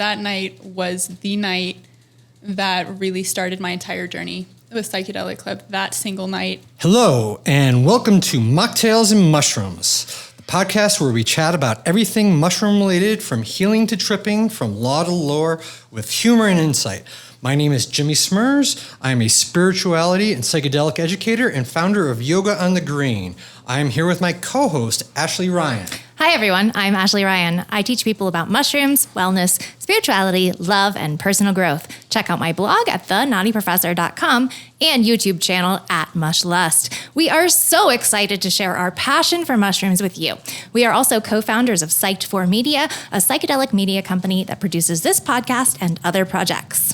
that night was the night that really started my entire journey with Psychedelic Club, that single night. Hello, and welcome to Mocktails and Mushrooms, the podcast where we chat about everything mushroom-related, from healing to tripping, from law to lore, with humor and insight. My name is Jimmy Smers. I am a spirituality and psychedelic educator and founder of Yoga on the Green. I am here with my co-host, Ashley Ryan. Hi, everyone. I'm Ashley Ryan. I teach people about mushrooms, wellness, spirituality, love, and personal growth. Check out my blog at thenaughtyprofessor.com and YouTube channel at Mushlust. We are so excited to share our passion for mushrooms with you. We are also co-founders of Psyched for Media, a psychedelic media company that produces this podcast and other projects.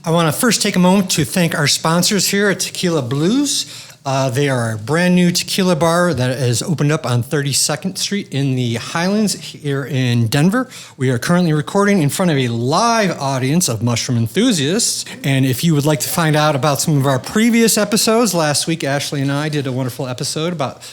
I want to first take a moment to thank our sponsors here at Tequila Blues. They are a brand new tequila bar that has opened up on 32nd Street in the Highlands here in Denver. We are currently recording in front of a live audience of mushroom enthusiasts. And if you would like to find out about some of our previous episodes, last week Ashley and I did a wonderful episode about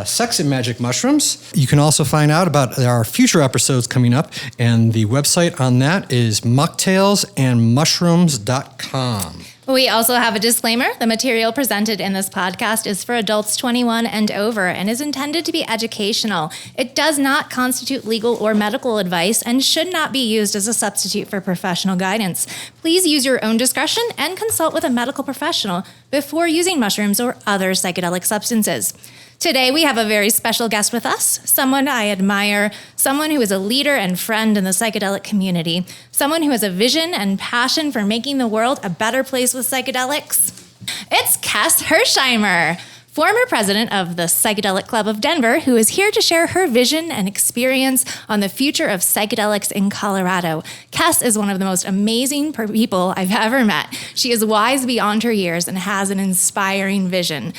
sex and magic mushrooms. You can also find out about our future episodes coming up, and the website on that is mocktailsandmushrooms.com. We also have a disclaimer. The material presented in this podcast is for adults 21 and over and is intended to be educational. It does not constitute legal or medical advice and should not be used as a substitute for professional guidance. Please use your own discretion and consult with a medical professional before using mushrooms or other psychedelic substances. Today, we have a very special guest with us, someone I admire, someone who is a leader and friend in the psychedelic community, someone who has a vision and passion for making the world a better place with psychedelics. It's Kess Hirsheimer, former president of the Psychedelic Club of Denver, who is here to share her vision and experience on the future of psychedelics in Colorado. Kess is one of the most amazing people I've ever met. She is wise beyond her years and has an inspiring vision.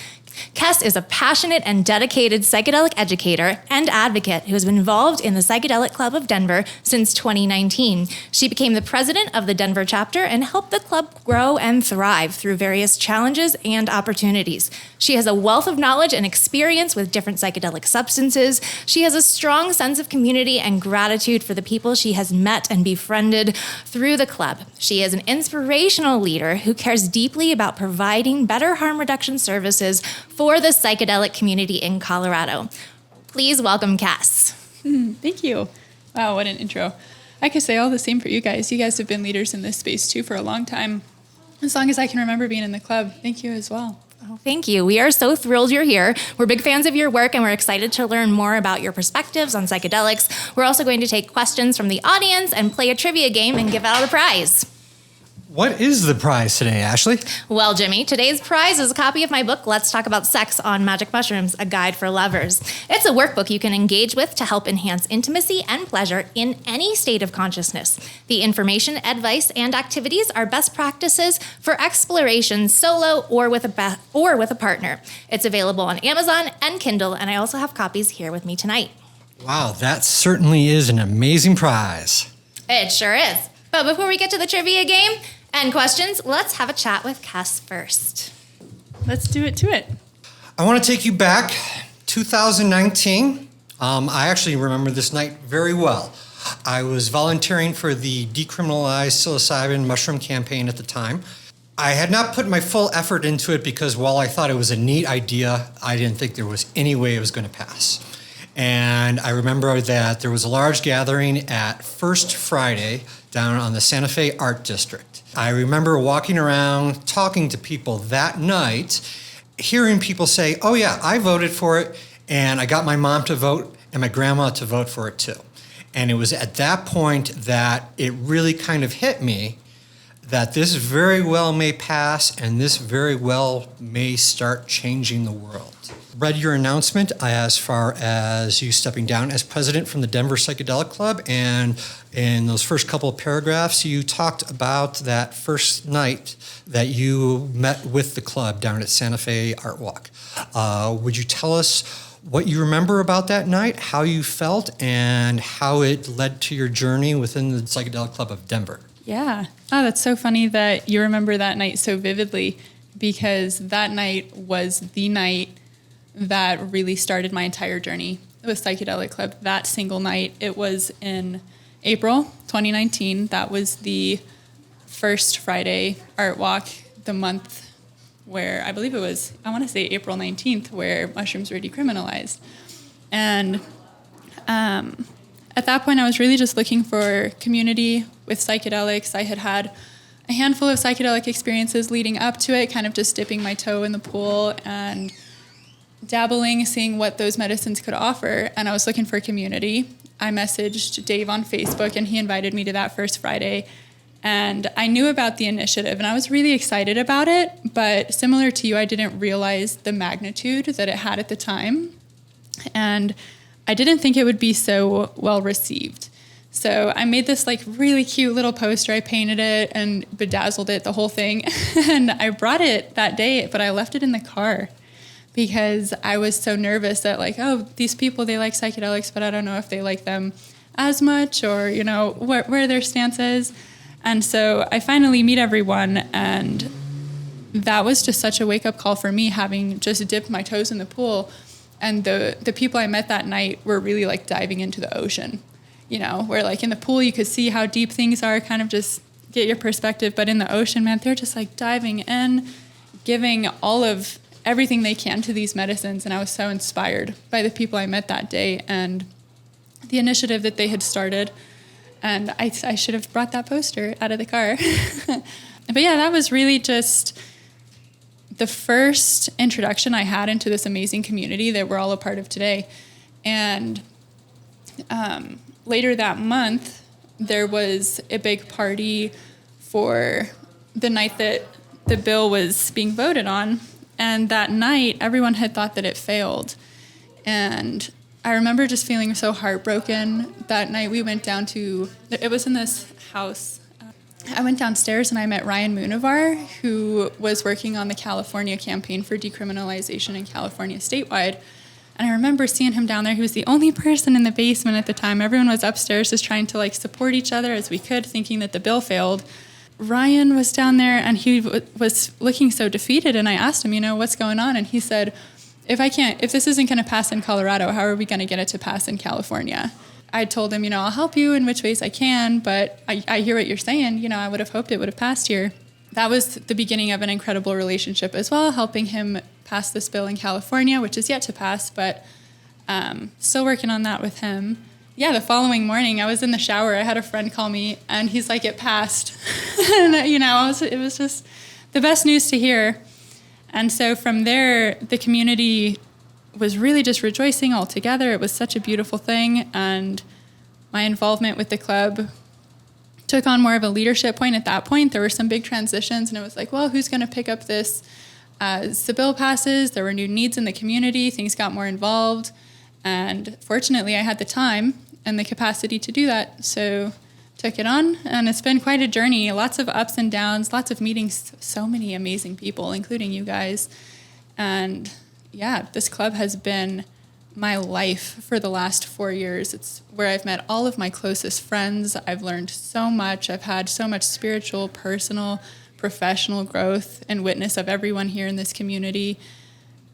Kess is a passionate and dedicated psychedelic educator and advocate who has been involved in the Psychedelic Club of Denver since 2019. She became the president of the Denver chapter and helped the club grow and thrive through various challenges and opportunities. She has a wealth of knowledge and experience with different psychedelic substances. She has a strong sense of community and gratitude for the people she has met and befriended through the club. She is an inspirational leader who cares deeply about providing better harm reduction services for the psychedelic community in Colorado. Please welcome Kess. Thank you. Wow, what an intro. I could say all the same for you guys. You guys have been leaders in this space too for a long time. As long as I can remember being in the club. Thank you as well. Oh, thank you. We are so thrilled you're here. We're big fans of your work and we're excited to learn more about your perspectives on psychedelics. We're also going to take questions from the audience and play a trivia game and give out a prize. What is the prize today, Ashley? Well, Jimmy, today's prize is a copy of my book, Let's Talk About Sex on Magic Mushrooms, a guide for lovers. It's a workbook you can engage with to help enhance intimacy and pleasure in any state of consciousness. The information, advice, and activities are best practices for exploration solo or with a partner. It's available on Amazon and Kindle, and I also have copies here with me tonight. Wow, that certainly is an amazing prize. It sure is. But before we get to the trivia game and questions, let's have a chat with Kess first. Let's do it to it. I want to take you back 2019. I actually remember this night very well. I was volunteering for the decriminalize psilocybin mushroom campaign at the time. I had not put my full effort into it because while I thought it was a neat idea, I didn't think there was any way it was going to pass. And I remember that there was a large gathering at First Friday down on the Santa Fe Art District. I remember walking around, talking to people that night, hearing people say, oh yeah, I voted for it, and I got my mom to vote and my grandma to vote for it too. And it was at that point that it really kind of hit me that this very well may pass and this very well may start changing the world. Read your announcement as far as you stepping down as president from the Denver Psychedelic Club, and in those first couple of paragraphs, you talked about that first night that you met with the club down at Santa Fe Art Walk. Would you tell us what you remember about that night, how you felt, and how it led to your journey within the Psychedelic Club of Denver? Yeah. Oh, that's so funny that you remember that night so vividly, because that night was the night that really started my entire journey with Psychedelic Club. That single night, it was in April 2019. That was the first Friday art walk, the month where I believe it was, I want to say April 19th, where mushrooms were decriminalized. And at that point, I was really just looking for community with psychedelics. I had a handful of psychedelic experiences leading up to it, kind of just dipping my toe in the pool and dabbling, seeing what those medicines could offer. And I was looking for community. I messaged Dave on Facebook, and he invited me to that first Friday. And I knew about the initiative, and I was really excited about it. But similar to you, I didn't realize the magnitude that it had at the time. And I didn't think it would be so well received. So I made this like really cute little poster. I painted it and bedazzled it, the whole thing. And I brought it that day, but I left it in the car because I was so nervous that like, oh, these people, they like psychedelics, but I don't know if they like them as much or, you know, where their stance is. And so I finally meet everyone, and that was just such a wake-up call for me, having just dipped my toes in the pool. And the people I met that night were really like diving into the ocean, you know, where like in the pool you could see how deep things are, kind of just get your perspective. But in the ocean, man, they're just like diving in, giving all of everything they can to these medicines. And I was so inspired by the people I met that day and the initiative that they had started. And I should have brought that poster out of the car. But yeah, that was really just the first introduction I had into this amazing community that we're all a part of today. And later that month, there was a big party for the night that the bill was being voted on. And that night, everyone had thought that it failed. And I remember just feeling so heartbroken. That night we went down to, it was in this house. I went downstairs and I met Ryan Munavar, who was working on the California campaign for decriminalization in California statewide. And I remember seeing him down there. He was the only person in the basement at the time. Everyone was upstairs just trying to like support each other as we could, thinking that the bill failed. Ryan was down there and he was looking so defeated. And I asked him, you know, what's going on? And he said, if this isn't going to pass in Colorado, how are we going to get it to pass in California? I told him, you know, I'll help you in which ways I can, but I hear what you're saying. You know, I would have hoped it would have passed here. That was the beginning of an incredible relationship as well, helping him pass this bill in California, which is yet to pass, but still working on that with him. Yeah, the following morning, I was in the shower. I had a friend call me, and he's like, it passed. And, you know, it was just the best news to hear. And so from there, the community was really just rejoicing all together. It was such a beautiful thing. And my involvement with the club took on more of a leadership point. At that point, there were some big transitions, and it was like, well, who's going to pick up this as the bill passes? There were new needs in the community. Things got more involved. And fortunately, I had the time and the capacity to do that. So took it on, and it's been quite a journey. Lots of ups and downs, lots of meetings, so many amazing people, including you guys. And yeah, this club has been my life for the last 4 years. It's where I've met all of my closest friends. I've learned so much. I've had so much spiritual, personal, professional growth and witness of everyone here in this community.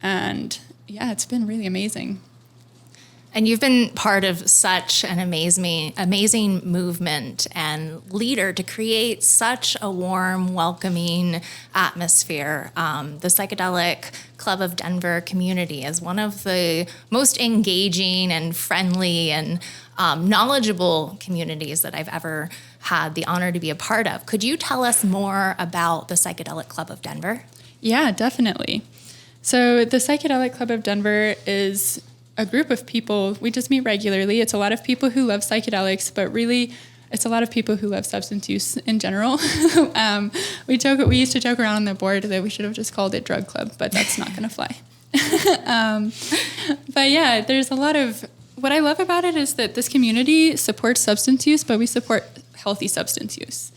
And yeah, it's been really amazing. And you've been part of such an amazing movement and leader to create such a warm, welcoming atmosphere. The Psychedelic Club of Denver community is one of the most engaging and friendly and knowledgeable communities that I've ever had the honor to be a part of. Could you tell us more about the Psychedelic Club of Denver? Yeah, definitely. So the Psychedelic Club of Denver is a group of people. We just meet regularly. It's a lot of people who love psychedelics, but really it's a lot of people who love substance use in general. We used to joke around on the board that we should have just called it drug club, but that's not going to fly. But yeah, there's a lot of, what I love about it is that this community supports substance use, but we support healthy substance use.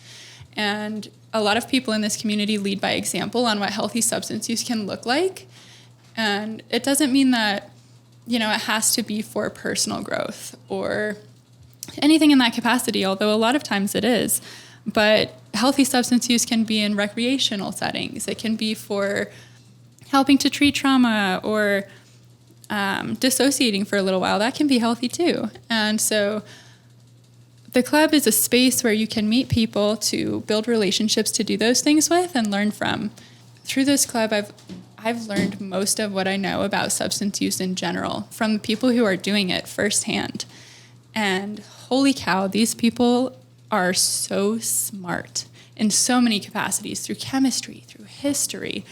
And a lot of people in this community lead by example on what healthy substance use can look like. And it doesn't mean that, you know, it has to be for personal growth or anything in that capacity, although a lot of times it is. But healthy substance use can be in recreational settings. It can be for helping to treat trauma or dissociating for a little while. That can be healthy too. And so the club is a space where you can meet people to build relationships to do those things with and learn from. Through this club, I've learned most of what I know about substance use in general from the people who are doing it firsthand. And holy cow, these people are so smart in so many capacities, through chemistry, through history,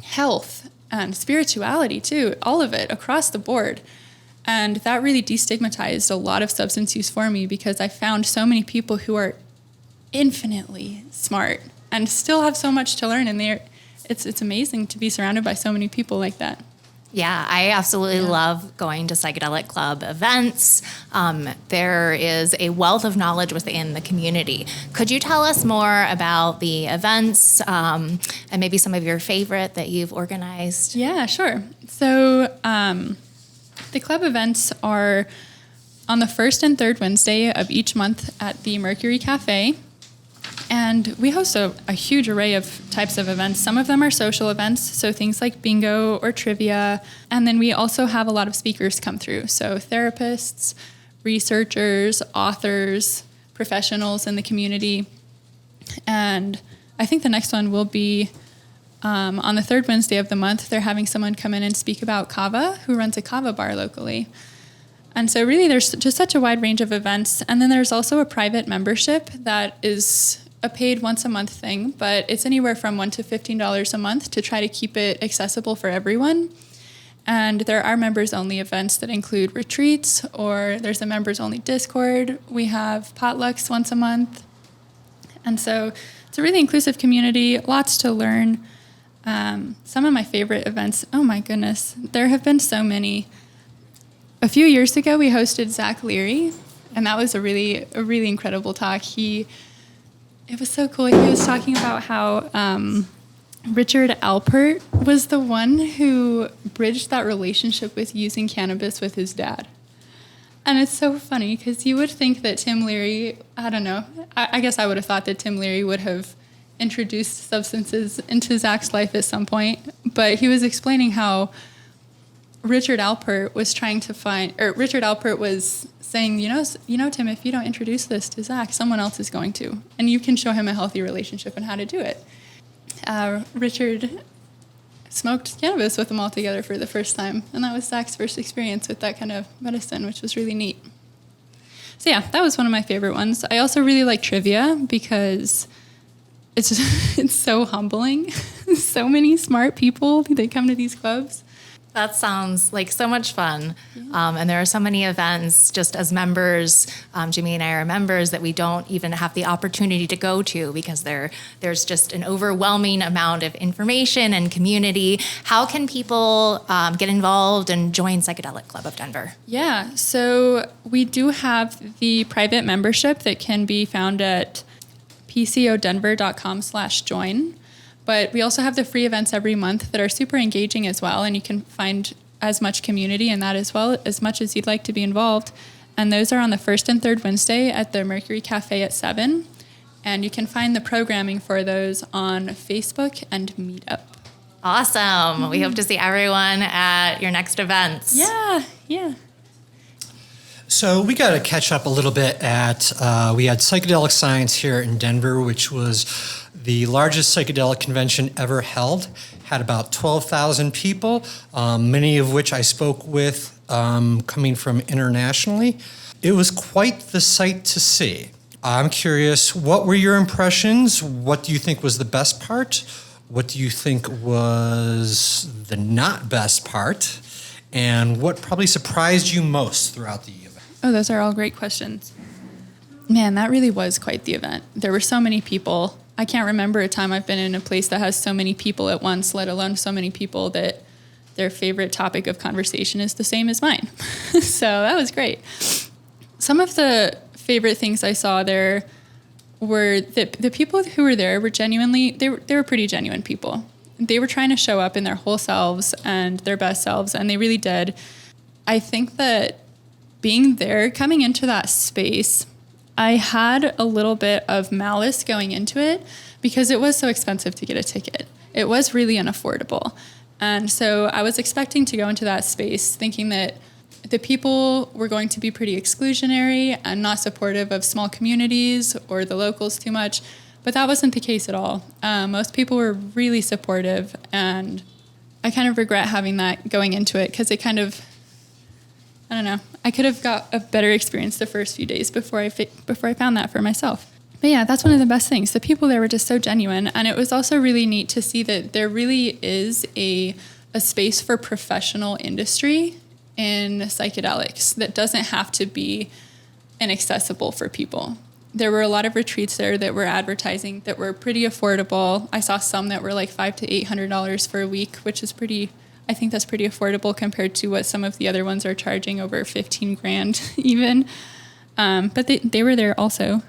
health, and spirituality too, all of it across the board. And that really destigmatized a lot of substance use for me, because I found so many people who are infinitely smart and still have so much to learn. And it's amazing to be surrounded by so many people like that. Yeah, I absolutely love going to Psychedelic Club events. There is a wealth of knowledge within the community. Could you tell us more about the events and maybe some of your favorite that you've organized? Yeah, sure. So the club events are on the first and third Wednesday of each month at the Mercury Cafe. And we host a huge array of types of events. Some of them are social events, so things like bingo or trivia. And then we also have a lot of speakers come through. So therapists, researchers, authors, professionals in the community. And I think the next one will be on the third Wednesday of the month. They're having someone come in and speak about kava, who runs a kava bar locally. And so really there's just such a wide range of events. And then there's also a private membership that is a paid once a month thing, but it's anywhere from $1 to $15 a month to try to keep it accessible for everyone. And there are members only events that include retreats, or there's a members only Discord. We have potlucks once a month. And so it's a really inclusive community, lots to learn. Some of my favorite events, oh my goodness, there have been so many. A few years ago, we hosted Zach Leary, and that was a really incredible talk. It was so cool. He was talking about how Richard Alpert was the one who bridged that relationship with using cannabis with his dad. And it's so funny because you would think that Tim Leary, I don't know, I guess I would have thought that Tim Leary would have introduced substances into Zach's life at some point, but he was explaining how Richard Alpert was saying, you know, Tim, if you don't introduce this to Zach, someone else is going to, and you can show him a healthy relationship and how to do it. Richard smoked cannabis with them all together for the first time, and that was Zach's first experience with that kind of medicine, which was really neat. So yeah, that was one of my favorite ones. I also really like trivia because it's so humbling. So many smart people, they come to these clubs. That sounds like so much fun. Yeah. And there are so many events just as members, Jimmy and I are members, that we don't even have the opportunity to go to because there's just an overwhelming amount of information and community. How can people get involved and join Psychedelic Club of Denver? Yeah, so we do have the private membership that can be found at pcodenver.com/join. But we also have the free events every month that are super engaging as well, and you can find as much community in that as well, as much as you'd like to be involved. And those are on the first and third Wednesday at the Mercury Cafe at 7. And you can find the programming for those on Facebook and Meetup. Awesome. Mm-hmm. We hope to see everyone at your next events. Yeah. So we got to catch up a little bit at, we had Psychedelic Science here in Denver, which was the largest psychedelic convention ever held. Had about 12,000 people, many of which I spoke with coming from internationally. It was quite the sight to see. I'm curious, what were your impressions? What do you think was the best part? What do you think was the not best part? And what probably surprised you most throughout the event? Oh, those are all great questions. Man, that really was quite the event. There were so many people. I can't remember a time I've been in a place that has so many people at once, let alone so many people that their favorite topic of conversation is the same as mine. So that was great. Some of the favorite things I saw there were that the people who were there were genuinely, they were pretty genuine people. They were trying to show up in their whole selves and their best selves, and they really did. I think that being there, coming into that space, I had a little bit of malice going into it because it was so expensive to get a ticket. It was really unaffordable. And so I was expecting to go into that space thinking that the people were going to be pretty exclusionary and not supportive of small communities or the locals too much, but that wasn't the case at all. Most people were really supportive, and I kind of regret having that going into it because it kind of, I don't know, I could have got a better experience the first few days before I found that for myself. But yeah, that's one of the best things. The people there were just so genuine, and it was also really neat to see that there really is a space for professional industry in psychedelics that doesn't have to be inaccessible for people. There were a lot of retreats there that were advertising that were pretty affordable. I saw some that were like $500 to $800 for a week, which is I think that's pretty affordable compared to what some of the other ones are charging, over 15 grand even. But they were there also.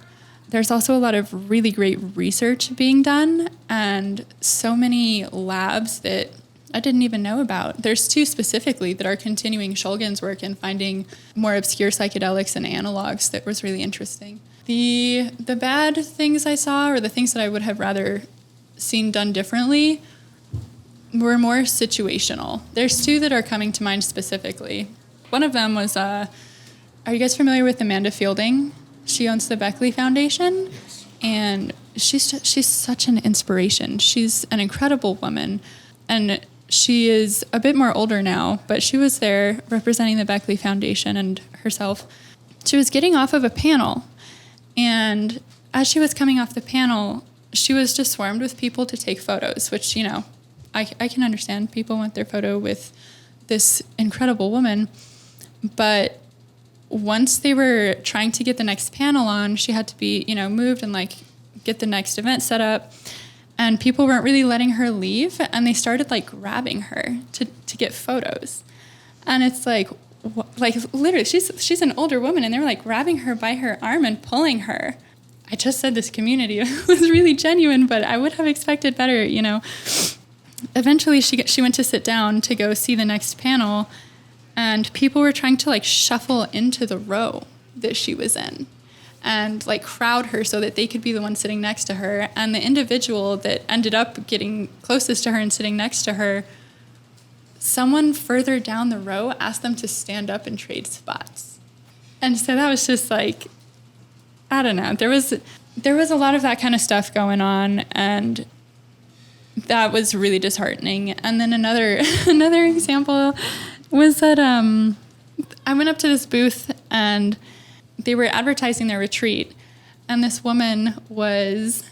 There's also a lot of really great research being done, and so many labs that I didn't even know about. There's 2 specifically that are continuing Shulgin's work and finding more obscure psychedelics and analogs that was really interesting. The bad things I saw, or the things that I would have rather seen done differently, were more situational. There's 2 that are coming to mind specifically. One of them was, are you guys familiar with Amanda Fielding? She owns the Beckley Foundation, and she's such an inspiration. She's an incredible woman, and she is a bit more older now, but she was there representing the Beckley Foundation and herself. She was getting off of a panel, and as she was coming off the panel, she was just swarmed with people to take photos, which, you know, I can understand. People want their photo with this incredible woman, but once they were trying to get the next panel on, she had to be, you know, moved and like get the next event set up. And people weren't really letting her leave, and they started like grabbing her to get photos. And it's like literally, she's an older woman, and they were like grabbing her by her arm and pulling her. I just said this community was really genuine, but I would have expected better, you know. Eventually, she went to sit down to go see the next panel, and people were trying to like shuffle into the row that she was in and like crowd her so that they could be the one sitting next to her. And the individual that ended up getting closest to her and sitting next to her, someone further down the row asked them to stand up and trade spots. And so that was just like, I don't know. There was a lot of that kind of stuff going on, and that was really disheartening. And then another example was that I went up to this booth, and they were advertising their retreat, and this woman was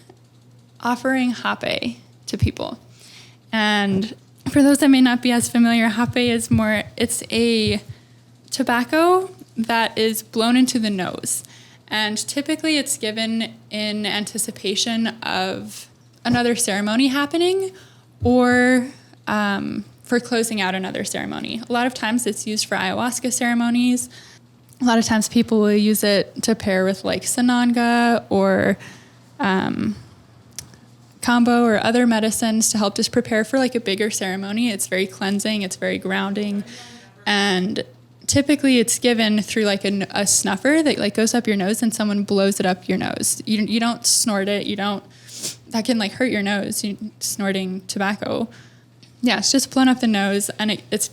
offering hape to people. And for those that may not be as familiar, hape is it's a tobacco that is blown into the nose. And typically it's given in anticipation of another ceremony happening, or for closing out another ceremony. A lot of times it's used for ayahuasca ceremonies. A lot of times people will use it to pair with like sananga or kambo or other medicines to help just prepare for like a bigger ceremony. It's very cleansing, it's very grounding, and typically it's given through like a snuffer that like goes up your nose, and someone blows it up your nose. You don't snort it. That can like hurt your nose, snorting tobacco. Yeah, it's just blown up the nose, and it's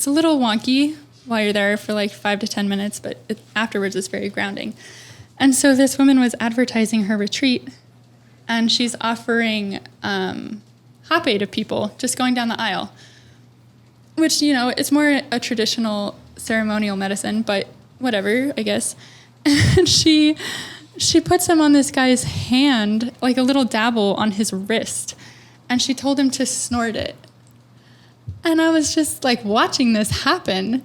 a little wonky while you're there for like 5 to 10 minutes, but afterwards it's very grounding. And so this woman was advertising her retreat, and she's offering hape to people just going down the aisle, which, you know, it's more a traditional ceremonial medicine, but whatever, I guess. And she puts him on this guy's hand, like a little dabble on his wrist, and she told him to snort it. And I was just like watching this happen,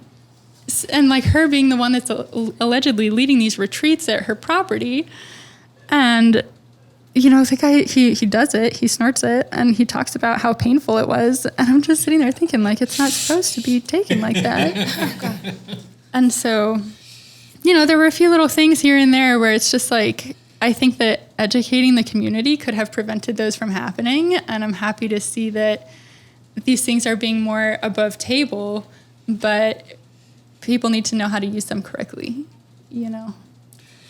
and like her being the one that's allegedly leading these retreats at her property. And, you know, the guy, he does it, he snorts it, and he talks about how painful it was. And I'm just sitting there thinking, like, it's not supposed to be taken like that. And so, you know, there were a few little things here and there where it's just like, I think that educating the community could have prevented those from happening. And I'm happy to see that these things are being more above table, but people need to know how to use them correctly, you know.